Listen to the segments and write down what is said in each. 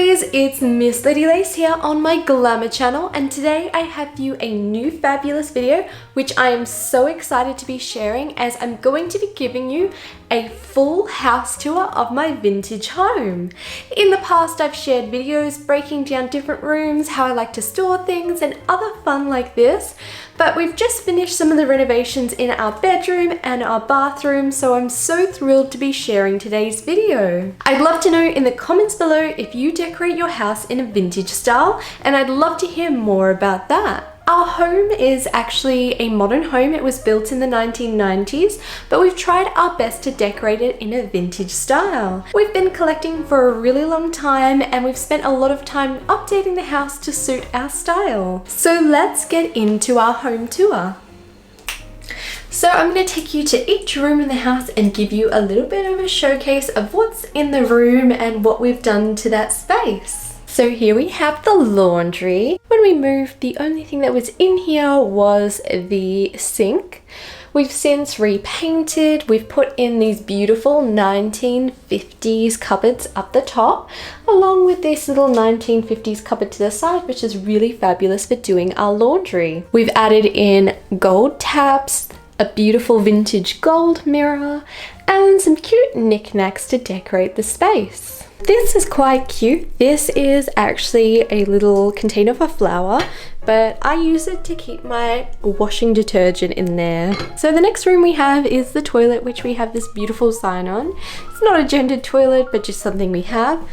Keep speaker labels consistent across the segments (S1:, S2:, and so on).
S1: ladies, it's Miss Lady Lace here on my Glamour channel, and today I have you a new fabulous video which I am so excited to be sharing, as I'm going to be giving you a full house tour of my vintage home. In the past I've shared videos breaking down different rooms, how I like to store things and other fun like this, but we've just finished some of the renovations in our bedroom and our bathroom, so I'm so thrilled to be sharing today's video. I'd love to know in the comments below if you decorate your house in a vintage style, and I'd love to hear more about that. Our home is actually a modern home. It was built in the 1990s, but we've tried our best to decorate it in a vintage style. We've been collecting for a really long time, and we've spent a lot of time updating the house to suit our style. So let's get into our home tour. So I'm going to take you to each room in the house and give you a little bit of a showcase of what's in the room and what we've done to that space. So here we have the laundry. When we moved, the only thing that was in here was the sink. We've since repainted. We've put in these beautiful 1950s cupboards up the top, along with this little 1950s cupboard to the side, which is really fabulous for doing our laundry. We've added in gold taps, a beautiful vintage gold mirror, and some cute knickknacks to decorate the space. This is quite cute. This is actually a little container for flour, but I use it to keep my washing detergent in there. So the next room we have is the toilet, which we have this beautiful sign on. It's not a gendered toilet, but just something we have.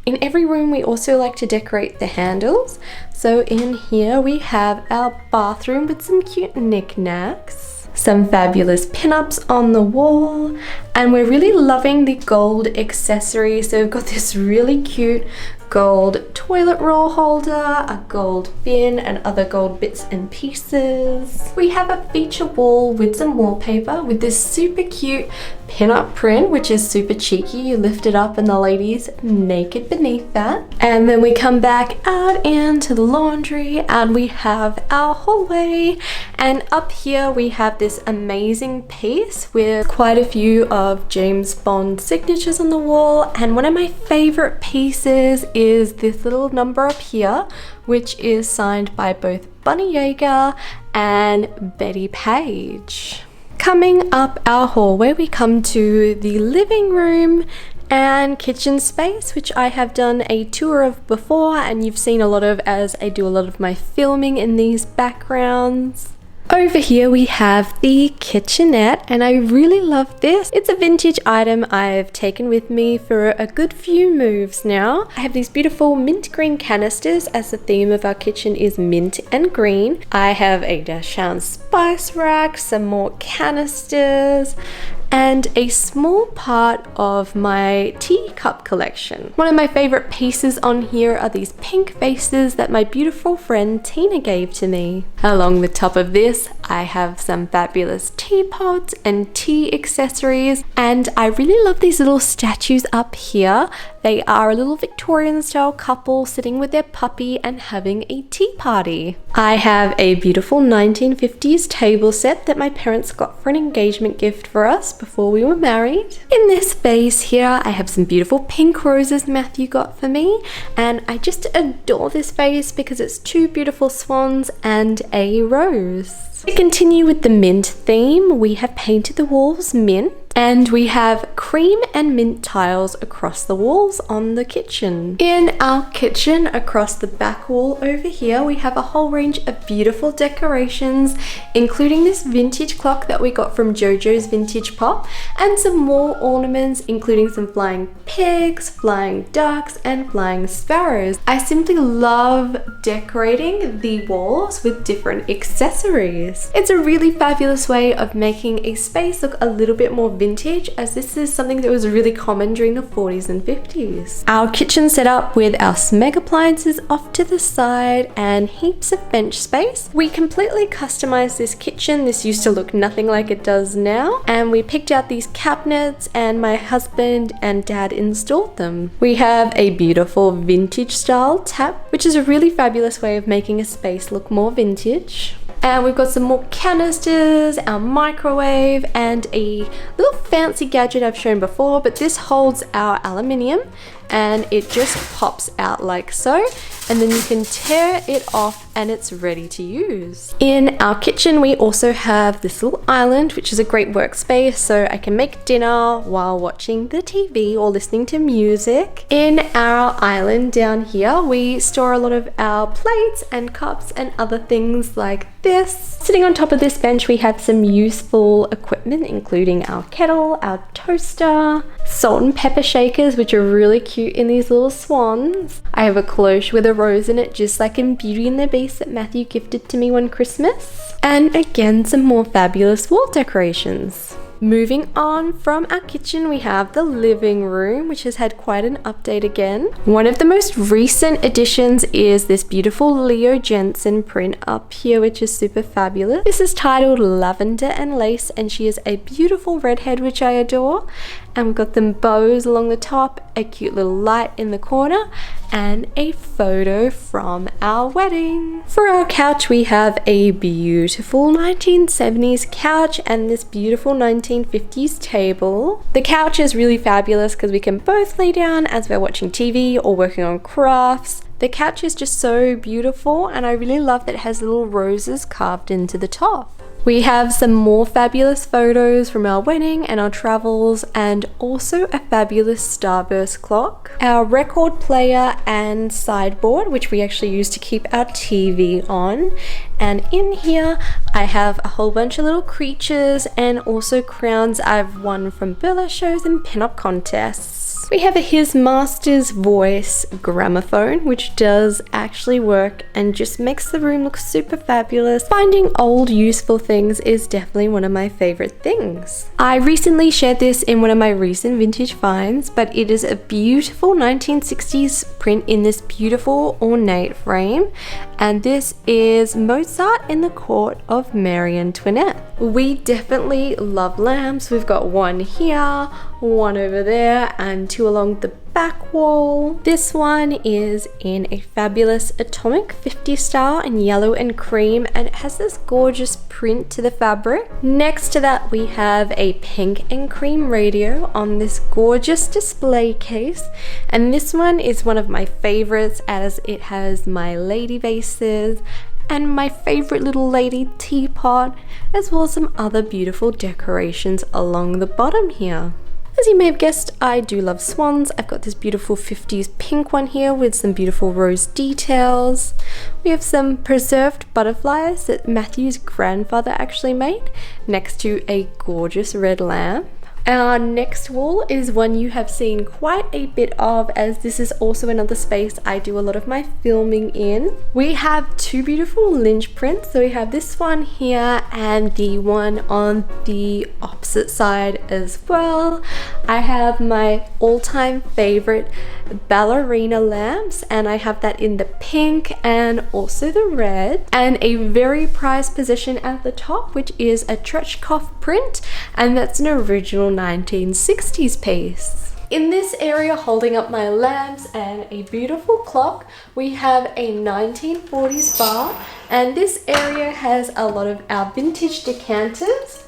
S1: In every room we also like to decorate the handles. So in here we have our bathroom with some cute knickknacks. Some fabulous pinups on the wall, and we're really loving the gold accessories. So we've got this really cute gold toilet roll holder, a gold bin, and other gold bits and pieces. We have a feature wall with some wallpaper with this super cute pinup print, which is super cheeky. You lift it up and the lady's naked beneath that. And then we come back out into the laundry and we have our hallway, and up here we have this amazing piece with quite a few of James Bond signatures on the wall, and one of my favorite pieces is this little number up here, which is signed by both Bunny Yeager and Betty Page. Coming up our hallway, we come to the living room and kitchen space, which I have done a tour of before and you've seen a lot of as I do a lot of my filming in these backgrounds. Over here we have the kitchenette, and I really love this. It's a vintage item I've taken with me for a good few moves now. I have these beautiful mint green canisters, as the theme of our kitchen is mint and green. I have a Dachshund spice rack, some more canisters, and a small part of my teacup collection. One of my favorite pieces on here are these pink vases that my beautiful friend Tina gave to me. Along the top of this, I have some fabulous teapots and tea accessories, and I really love these little statues up here. They are a little Victorian style couple sitting with their puppy and having a tea party. I have a beautiful 1950s table set that my parents got for an engagement gift for us before we were married. In this vase here, I have some beautiful pink roses Matthew got for me, and I just adore this vase because it's two beautiful swans and a rose. To continue with the mint theme, we have painted the walls mint, and we have cream and mint tiles across the walls on the kitchen. In our kitchen, across the back wall over here, we have a whole range of beautiful decorations, including this vintage clock that we got from JoJo's Vintage Pop, and some more ornaments, including some flying pigs, flying ducks, and flying sparrows. I simply love decorating the walls with different accessories. It's a really fabulous way of making a space look a little bit more vintage, as this is something that was really common during the 40s and 50s. Our kitchen set up with our Smeg appliances off to the side and heaps of bench space. We completely customized this kitchen. This used to look nothing like it does now, and we picked out these cabinets and my husband and dad installed them. We have a beautiful vintage style tap, which is a really fabulous way of making a space look more vintage. And we've got some more canisters, our microwave, and a little fancy gadget I've shown before, but this holds our aluminium and it just pops out like so, and then you can tear it off and it's ready to use. In our kitchen we also have this little island, which is a great workspace, so I can make dinner while watching the TV or listening to music. In our island down here we store a lot of our plates and cups and other things like this. Sitting on top of this bench we have some useful equipment, including our kettle, our toaster, salt and pepper shakers, which are really cute in these little swans. I have a cloche with a rose in it, just like in Beauty and the Beast that Matthew gifted to me one Christmas. And again, some more fabulous wall decorations. Moving on from our kitchen, we have the living room, which has had quite an update again. One of the most recent additions is this beautiful Leo Jensen print up here, which is super fabulous. This is titled Lavender and Lace, and she is a beautiful redhead, which I adore. And we've got them bows along the top, a cute little light in the corner, and a photo from our wedding. For our couch, we have a beautiful 1970s couch and this beautiful 1950s table. The couch is really fabulous because we can both lay down as we're watching TV or working on crafts. The couch is just so beautiful, and I really love that it has little roses carved into the top. We have some more fabulous photos from our wedding and our travels, and also a fabulous starburst clock. Our record player and sideboard, which we actually use to keep our TV on. And in here I have a whole bunch of little creatures and also crowns I've won from burlesque shows and pinup contests. We have a His Master's Voice gramophone, which does actually work and just makes the room look super fabulous. Finding old useful things is definitely one of my favorite things. I recently shared this in one of my recent vintage finds, but it is a beautiful 1960s print in this beautiful ornate frame, and this is Mozart in the court of Marie Antoinette. We definitely love lamps. We've got one here, one over there, and two along the back wall. This one is in a fabulous atomic 50 style in yellow and cream, and it has this gorgeous print to the fabric. Next to that we have a pink and cream radio on this gorgeous display case, and this one is one of my favorites as it has my lady vases and my favorite little lady teapot, as well as some other beautiful decorations along the bottom here. As you may have guessed, I do love swans. I've got this beautiful 50s pink one here with some beautiful rose details. We have some preserved butterflies that Matthew's grandfather actually made, next to a gorgeous red lamp. Our next wall is one you have seen quite a bit of, as this is also another space I do a lot of my filming in. We have two beautiful Lynch prints. So we have this one here and the one on the opposite side as well. I have my all-time favorite ballerina lamps, and I have that in the pink and also the red, and a very prized possession at the top, which is a Tretchkov print, and that's an original 1960s piece. In this area, holding up my lamps and a beautiful clock, we have a 1940s bar, and this area has a lot of our vintage decanters.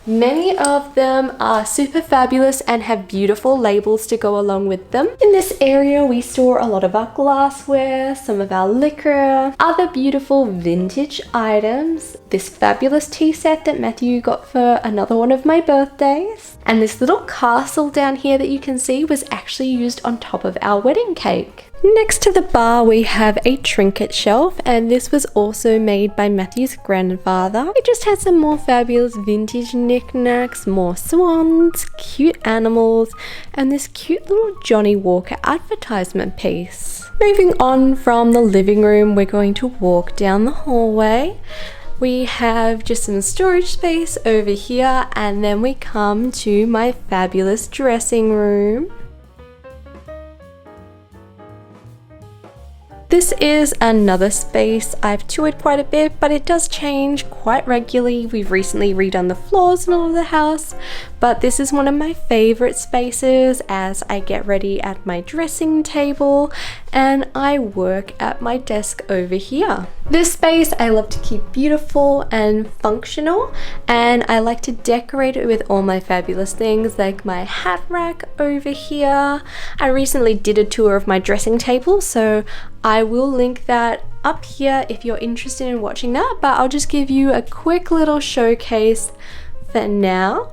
S1: Many of them are super fabulous and have beautiful labels to go along with them. In this area we store a lot of our glassware, some of our liquor, other beautiful vintage items, this fabulous tea set that Matthew got for another one of my birthdays, and this little castle down here that you can see was actually used on top of our wedding cake. Next to the bar we have a trinket shelf, and this was also made by Matthew's grandfather. It just has some more fabulous vintage knickknacks, more swans, cute animals, and this cute little Johnny Walker advertisement piece. Moving on from the living room, we're going to walk down the hallway. We have just some storage space over here, and then we come to my fabulous dressing room. This is another space I've toured quite a bit, but it does change quite regularly. We've recently redone the floors and all of the house, but this is one of my favorite spaces as I get ready at my dressing table, and I work at my desk over here. This space I love to keep beautiful and functional, and I like to decorate it with all my fabulous things like my hat rack over here. I recently did a tour of my dressing table, so I will link that up here if you're interested in watching that, but I'll just give you a quick little showcase for now.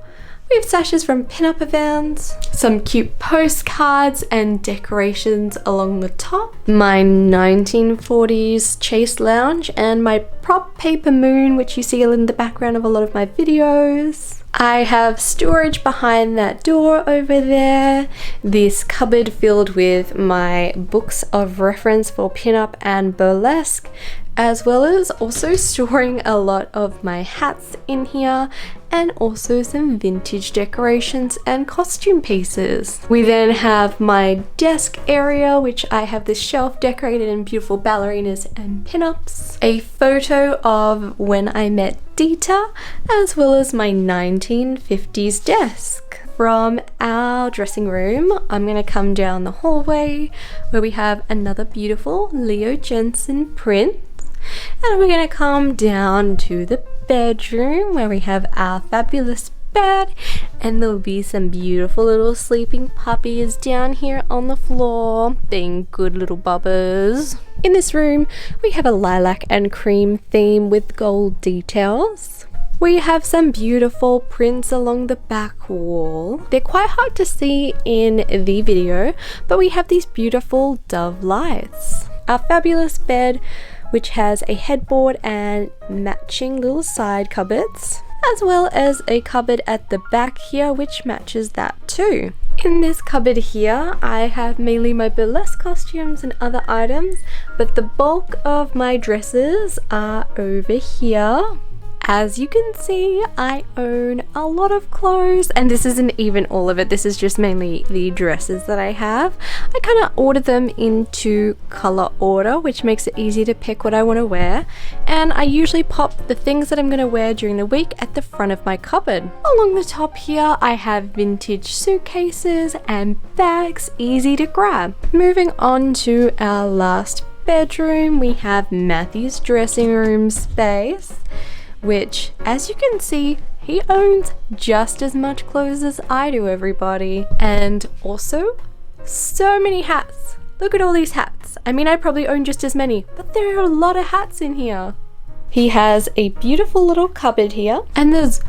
S1: We have sashes from Pinup events, some cute postcards and decorations along the top, my 1940s chase lounge, and my prop paper moon, which you see in the background of a lot of my videos. I have storage behind that door over there, this cupboard filled with my books of reference for pinup and burlesque, as well as also storing a lot of my hats in here and also some vintage decorations and costume pieces. We then have my desk area, which I have this shelf decorated in beautiful ballerinas and pinups, a photo of when I met Dita, as well as my 1950s desk. From our dressing room, I'm gonna come down the hallway where we have another beautiful Leo Jensen print. And we're gonna come down to the bedroom where we have our fabulous bed, and there'll be some beautiful little sleeping puppies down here on the floor, being good little bubbers. In this room, we have a lilac and cream theme with gold details. We have some beautiful prints along the back wall. They're quite hard to see in the video, but we have these beautiful dove lights. Our fabulous bed, which has a headboard and matching little side cupboards, as well as a cupboard at the back here which matches that too. In this cupboard here, I have mainly my burlesque costumes and other items, but the bulk of my dresses are over here. As you can see, I own a lot of clothes, and this isn't even all of it. This is just mainly the dresses that I have. I kind of order them into color order, which makes it easy to pick what I want to wear. And I usually pop the things that I'm going to wear during the week at the front of my cupboard. Along the top here, I have vintage suitcases and bags, easy to grab. Moving on to our last bedroom, we have Matthew's dressing room space, which, as you can see, he owns just as much clothes as I do, everybody. And also, so many hats. Look at all these hats. I mean, I probably own just as many, but there are a lot of hats in here. He has a beautiful little cupboard here, and there's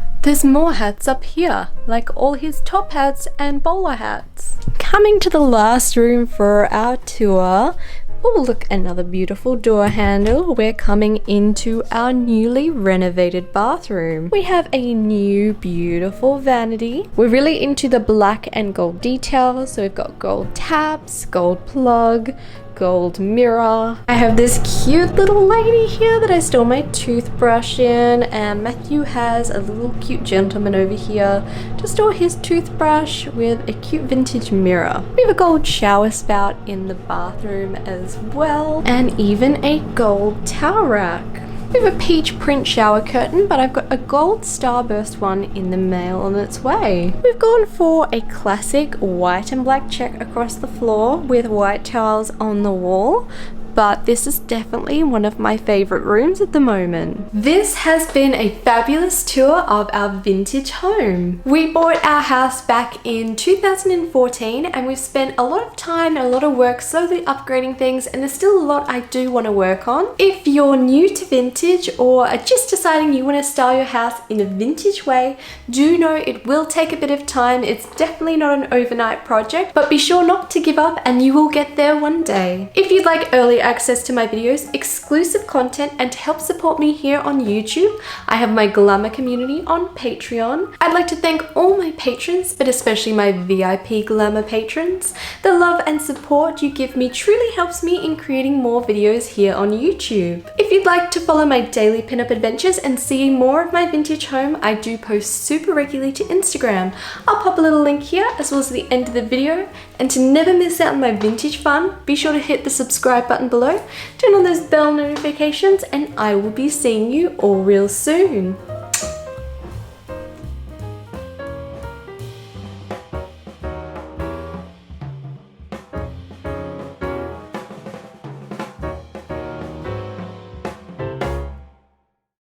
S1: more hats up here, like all his top hats and bowler hats. Coming to the last room for our tour, oh look, another beautiful door handle. We're coming into our newly renovated bathroom. We have a new beautiful vanity. We're really into the black and gold details, so we've got gold taps, gold plug, gold mirror. I have this cute little lady here that I store my toothbrush in, and Matthew has a little cute gentleman over here to store his toothbrush with a cute vintage mirror. We have a gold shower spout in the bathroom as well, and even a gold towel rack. We have a peach print shower curtain, but I've got a gold starburst one in the mail on its way. We've gone for a classic white and black check across the floor with white towels on the wall, but this is definitely one of my favorite rooms at the moment. This has been a fabulous tour of our vintage home. We bought our house back in 2014, and we've spent a lot of time and a lot of work slowly upgrading things, and there's still a lot I do want to work on. If you're new to vintage or are just deciding you want to style your house in a vintage way, do know it will take a bit of time. It's definitely not an overnight project, but be sure not to give up and you will get there one day. If you'd like early access to my videos, exclusive content, and to help support me here on YouTube, I have my Glamour community on Patreon. I'd like to thank all my patrons, but especially my VIP Glamour patrons. The love and support you give me truly helps me in creating more videos here on YouTube. If you'd like to follow my daily pinup adventures and see more of my vintage home, I do post super regularly to Instagram. I'll pop a little link here as well as the end of the video. And to never miss out on my vintage fun, be sure to hit the subscribe button below, turn on those bell notifications, and I will be seeing you all real soon.